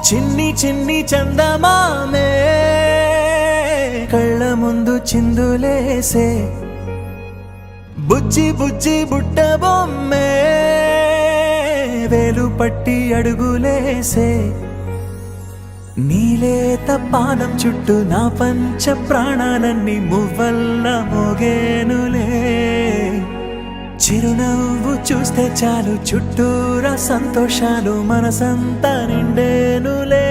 చిన్ని చిన్ని చందమామే కళ్ళ ముందు చిందులేసే బుజ్జి బుజ్జి బుట్ట బొమ్మే వేలు పట్టి అడుగులేసే నీలేత పానం చుట్టూ నా పంచ ప్రాణాలన్నీ మువ్వల్ల మోగేనులే చిరునవ్వు చూస్తే చాలు చుట్టూరా సంతోషాలు మనసంతా నిండేనులే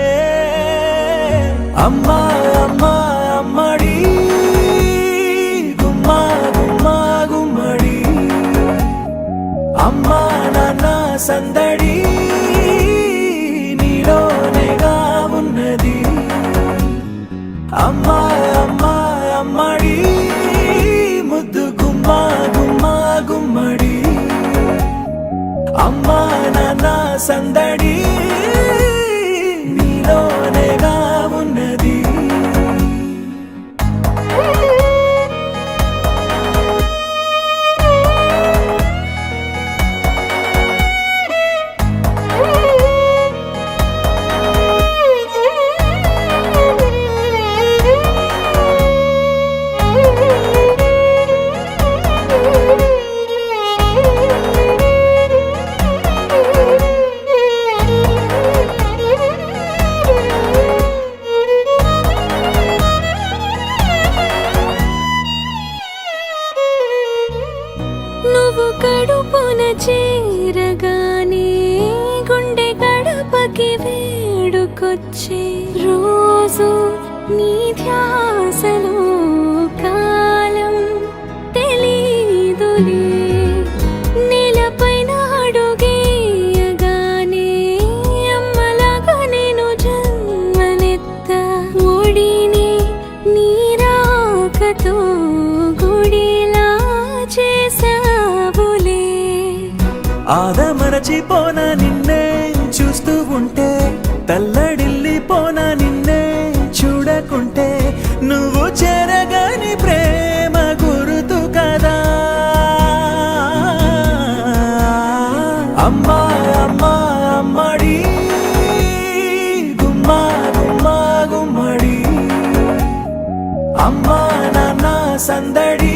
అమ్మా అమ్మా అమ్మడి గుమ్మా గుమ్మా గుమ్మడి అమ్మా నాన్న సందడి నీలోనేగా ఉన్నది అమ్మా అమ్మా అమ్మడి ముద్దు గుమ్మా గుమ్మా గుమ్మడి అమ్మా నాన్న సందడి నీలోనేగా ఉన్నది నువ్వు కడుపున చేరగానే గుండె గడపకి వేడుకొచ్చే రోజు నీ ధ్యాసలో కాలం తెలీదులే నేలపైన అడుగేయగానే అమ్మలాగా నేను జన్మనెత్త ఒడిని నీ రాకతో గుడిలా చేసావులే ఆదమరచిపోనా నిన్నే చూస్తూ ఉంటే తల్లడిల్లిపోనా నిన్నే చూడకుంటే నువ్వు చెరగని ప్రేమ గురుతు కదా అమ్మా అమ్మా అమ్మడి గుమ్మా గుమ్మా గుమ్మడి అమ్మా నాన్న సందడి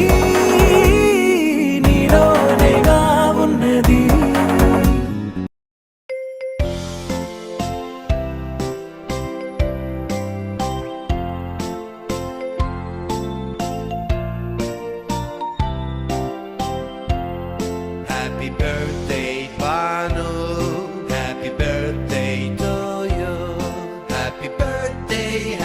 నీలోనేగా ఉన్నది Happy birthday, Banu. Happy birthday to you. Happy birthday,